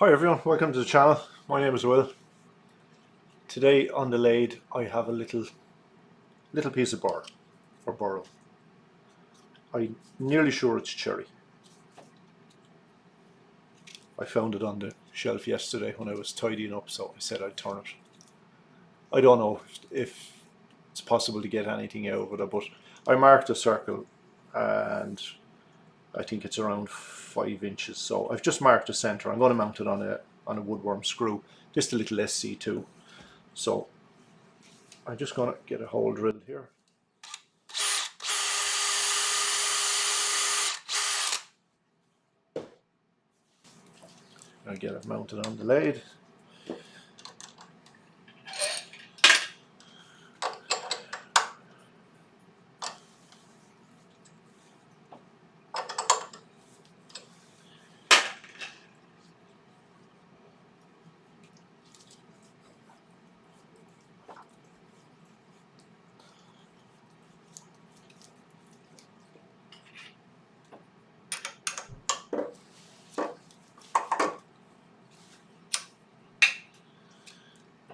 Hi everyone, welcome to the channel. My name is Will. Today on the lathe I have a little piece of BURR or burl. I'm nearly sure it's cherry. I found it on the shelf yesterday when I was tidying up, so I said I'd turn it. I don't know if it's possible to get anything out of it, but I marked a circle and I think it's around 5 inches, so I've just marked the center. I'm going to mount it on a woodworm screw, just a little SC2. So I'm just going to get a hole drilled here. I'll get it mounted on the lathe.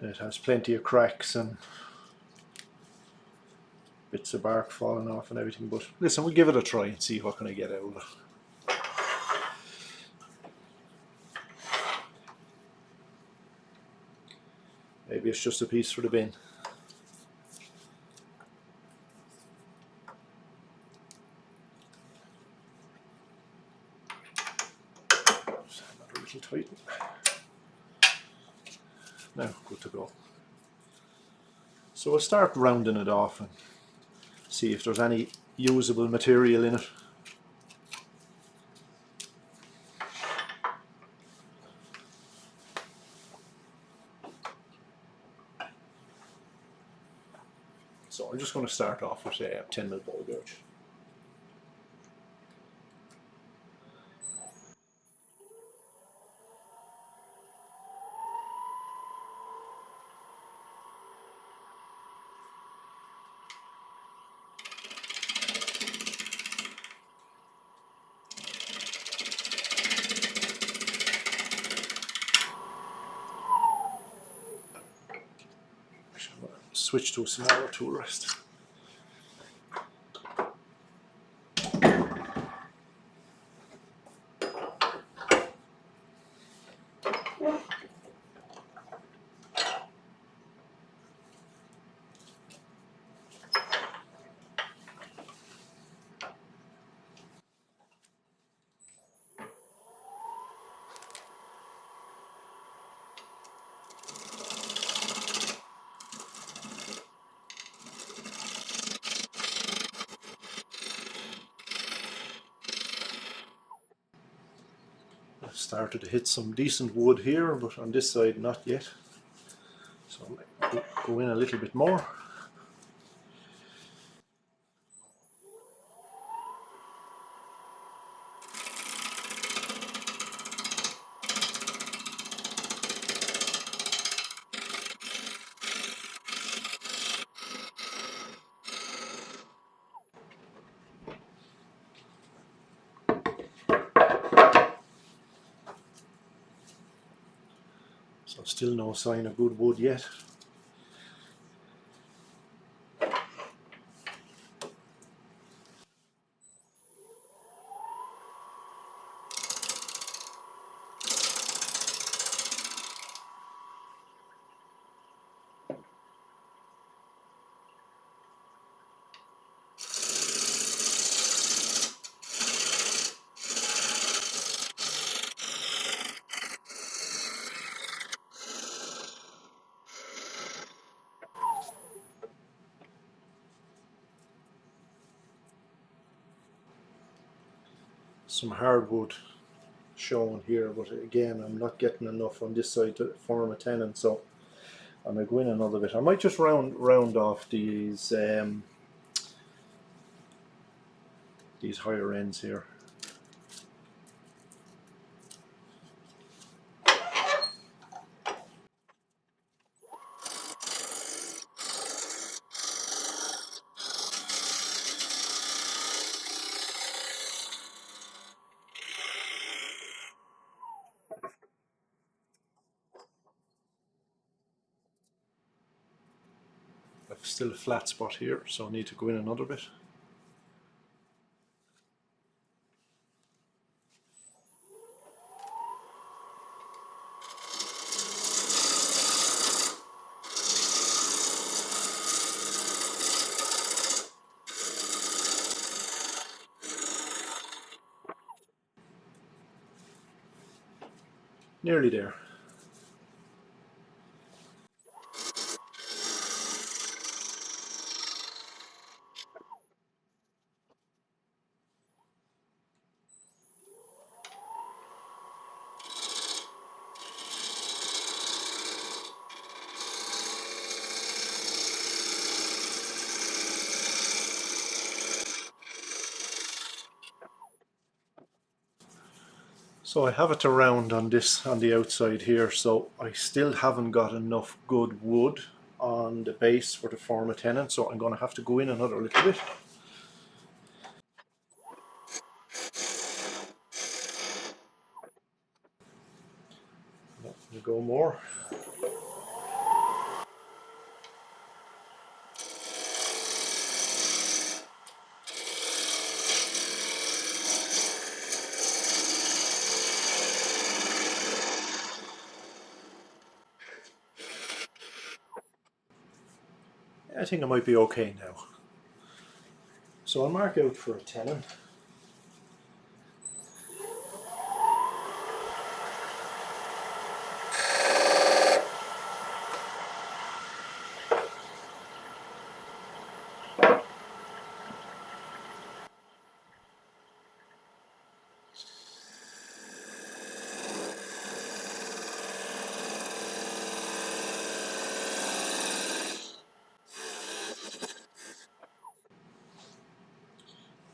It has plenty of cracks and bits of bark falling off and everything, but listen, we'll give it a try and see what can I get out of it. Maybe it's just a piece for the bin. Just another little tighten. Now, good to go. So we'll start rounding it off and see if there's any usable material in it. So I'm just going to start off with a 10mm ball gouge. Switch to a smaller tool rest. I've started to hit some decent wood here, but on this side not yet. So I might go in a little bit more. So still no sign of good wood yet. Some hardwood shown here, but again I'm not getting enough on this side to form a tenon, so I might go in another bit. I might just round off these higher ends here. still a flat spot here, so I need to go in another bit. Nearly there. So I have it to round on this, on the outside here, so I still haven't got enough good wood on the base for the form a tenon, so I'm going to have to go in another little bit. We'll go more. I think I might be okay now. So I'll mark out for a tenon.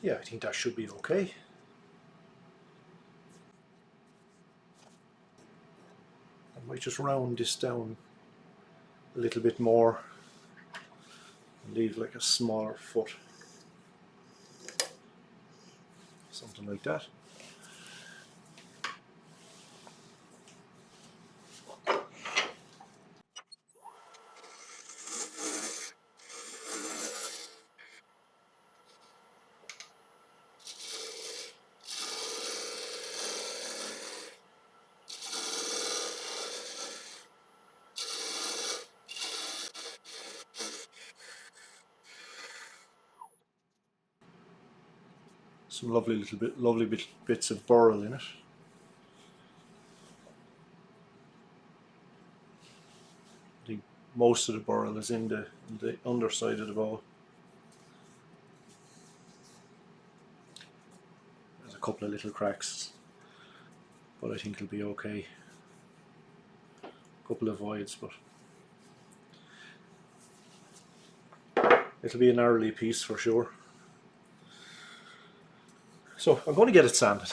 Yeah, I think that should be okay. I might just round this down a little bit more and leave like a smaller foot. Something like that. Some lovely bits of burl in it. I think most of the burl is in the underside of the bow. There's a couple of little cracks, but I think it'll be okay. A couple of voids, but it'll be a gnarly piece for sure. So I'm going to get it sanded.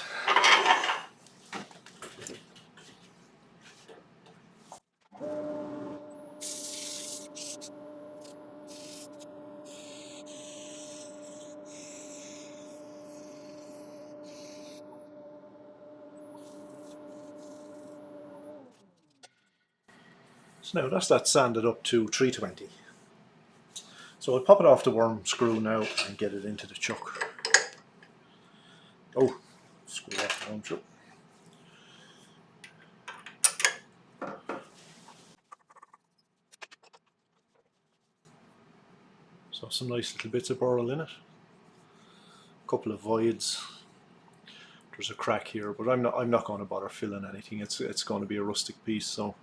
So now that's that sanded up to 320. So I'll pop it off the worm screw now and get it into the chuck. Oh, screw off the worm screw. So some nice little bits of burl in it. A couple of voids. There's a crack here, but I'm not going to bother filling anything. It's going to be a rustic piece, so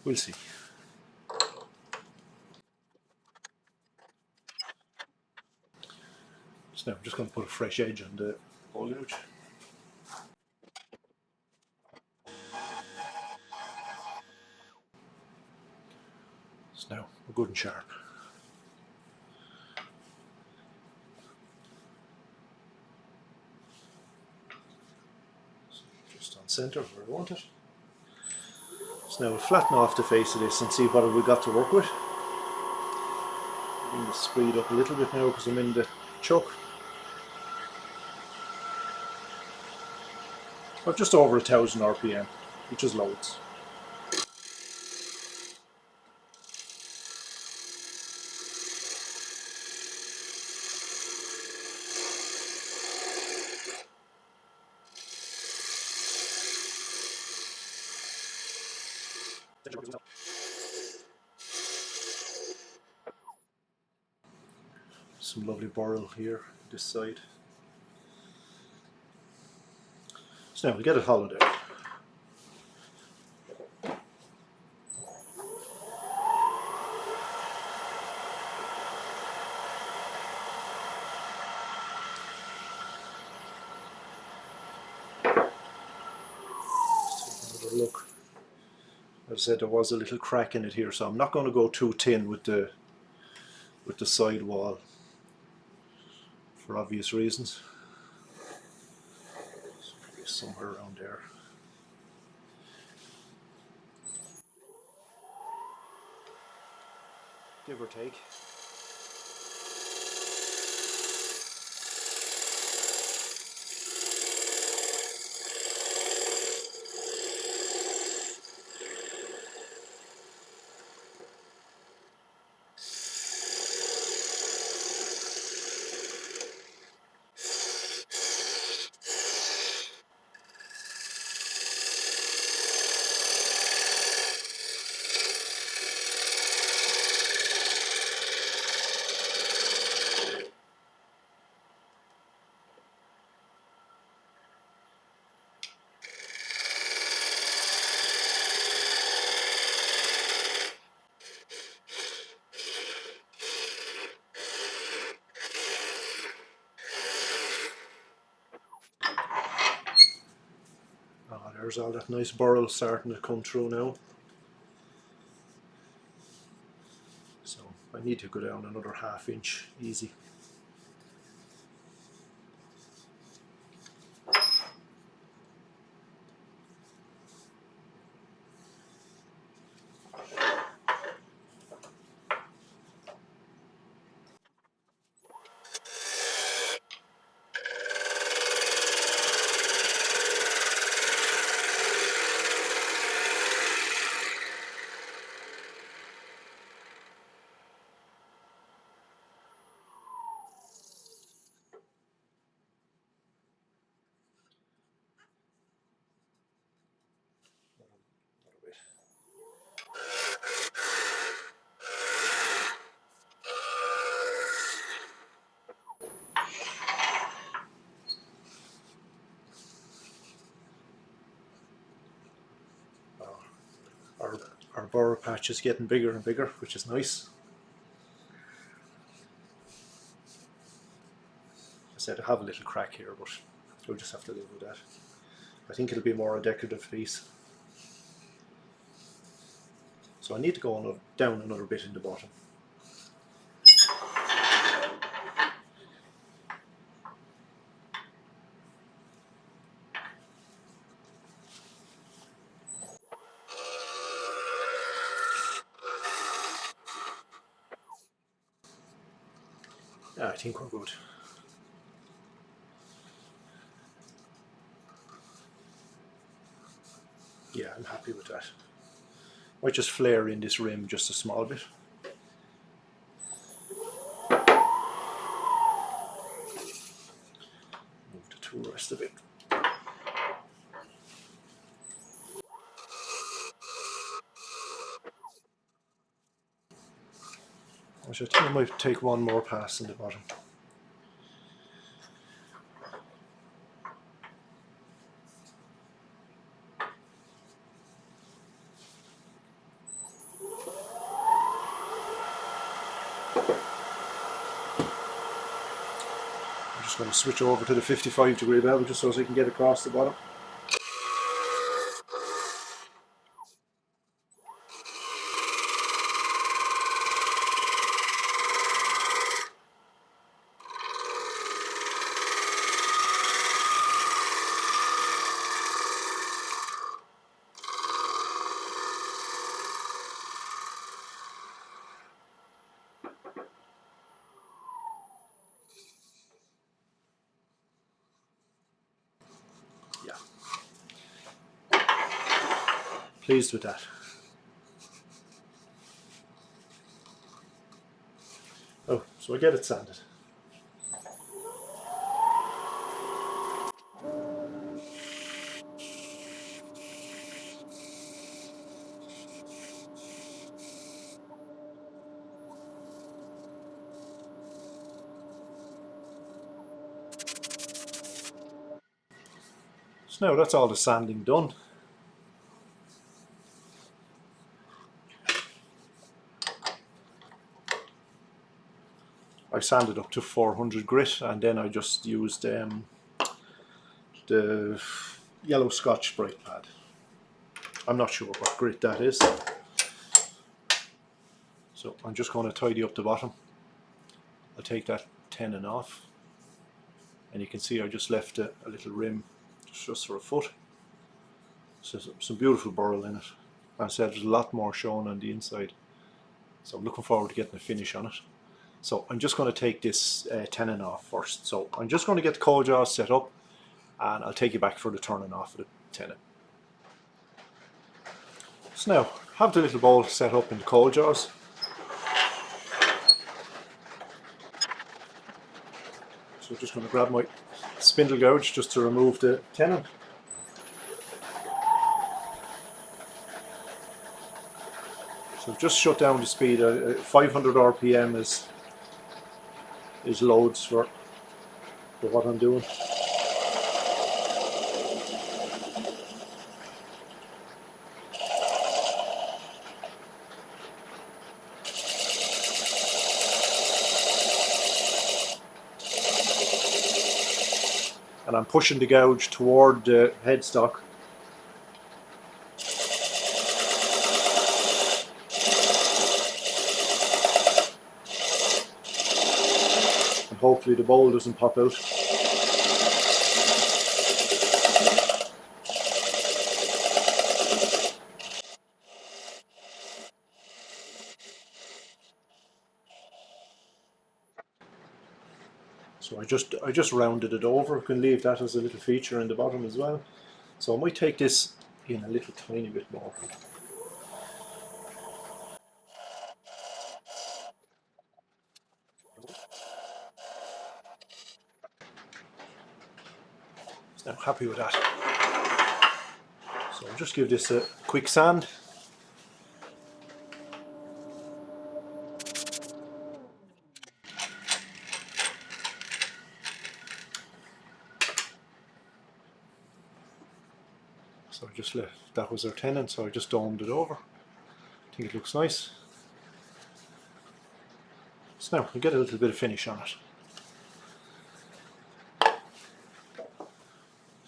we'll see. So now I'm just going to put a fresh edge on the bowl gouge. So now we're good and sharp. So just on centre where I want it. So now we'll flatten off the face of this and see what we've got to work with. Bring the speed up a little bit now because I'm in the chuck. But just over 1000 RPM, which is loads. Some lovely burl here, this side. So now we'll get it hollowed out. Look, as I said, there was a little crack in it here, so I'm not going to go too thin with the side wall for obvious reasons. So maybe somewhere around there. Give or take. There's all that nice burl starting to come through now. So I need to go down another ½ inch, easy. Our BURR patch is getting bigger and bigger, which is nice. I said I have a little crack here, but we'll just have to live with that. I think it'll be more a decorative piece. So I need to go down another bit in the bottom. Yeah, I think we're good. Yeah, I'm happy with that. Might just flare in this rim just a small bit. Move the tool rest a bit. Which I think I might take one more pass in the bottom. I'm just going to switch over to the 55-degree bevel just so I can get across the bottom. Pleased with that. Oh, so I get it sanded. So now that's all the sanding done. I sanded up to 400 grit, and then I just used the yellow Scotch brake pad. I'm not sure what grit that is. So I'm just going to tidy up the bottom. I'll take that tenon off, and you can see I just left a little rim just for a foot. So some beautiful burl in it. As I said, there's a lot more shown on the inside, so I'm looking forward to getting a finish on it. So I'm just going to take this tenon off first. So I'm just going to get the coal jaws set up, and I'll take you back for the turning off of the tenon. So now, have the little bowl set up in the coal jaws. So I'm just going to grab my spindle gouge just to remove the tenon. So just shut down the speed. 500 RPM is loads for what I'm doing. And I'm pushing the gouge toward the headstock. And hopefully the bowl doesn't pop out. So I just rounded it over. You can leave that as a little feature in the bottom as well. So I might take this in a little tiny bit more. So I'm happy with that. So I'll just give this a quick sand. So I just left, that was our tenon, so I just domed it over. I think it looks nice. So now we get a little bit of finish on it.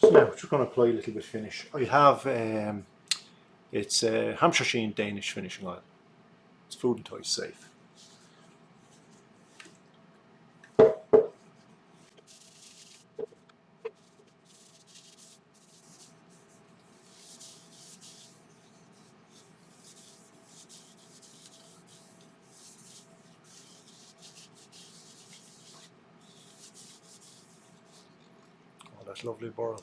So now we're just going to apply a little bit of finish. I have it's Hampshire Sheen Danish finishing oil. It's food and toys safe. Oh, that's lovely burl.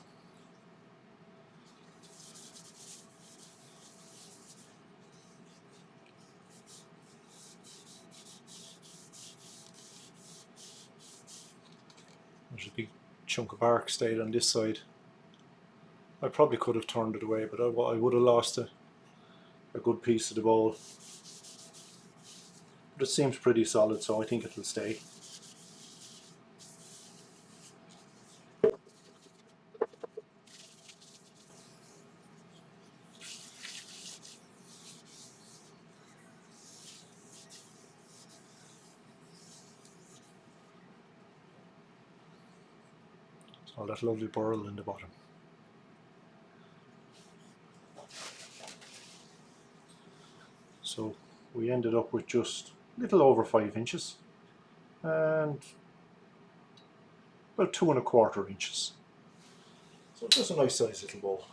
There's a big chunk of bark stayed on this side. I probably could have turned it away, but I would have lost a good piece of the bowl. But it seems pretty solid, so I think it will stay. All that lovely burl in the bottom. So we ended up with just a little over 5 inches and about 2 1/4 inches. So just a nice size little bowl.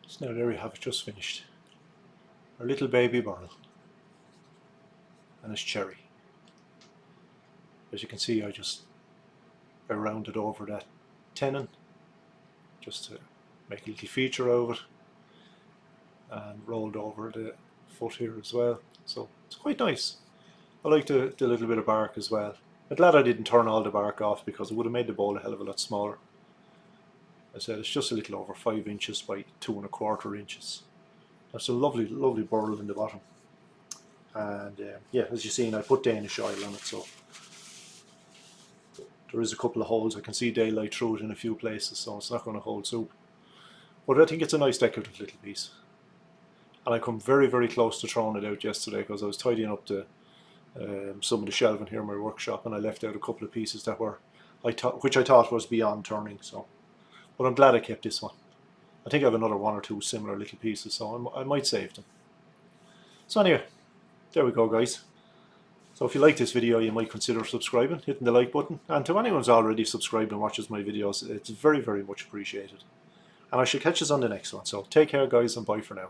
So now there we have it, just finished. Our little baby burl. And it's cherry. As you can see, I rounded over that tenon just to make a little feature out of it, and rolled over the foot here as well. So it's quite nice. I like the little bit of bark as well. I'm glad I didn't turn all the bark off, because it would have made the bowl a hell of a lot smaller. As I said, it's just a little over 5 inches by 2 1/4 inches. There's a lovely, lovely burl in the bottom. And yeah, as you've seen, I put Danish oil on it, so there is a couple of holes. I can see daylight through it in a few places, so it's not going to hold soup. But I think it's a nice decorative little piece. And I come very, very close to throwing it out yesterday because I was tidying up some of the shelving here in my workshop, and I left out a couple of pieces that were, which I thought was beyond turning. So, but I'm glad I kept this one. I think I have another one or two similar little pieces, so I might save them. So anyway, there we go, guys. So if you like this video, you might consider subscribing, hitting the like button, and to anyone who's already subscribed and watches my videos, it's very, very much appreciated. And I shall catch you on the next one. So take care, guys, and bye for now.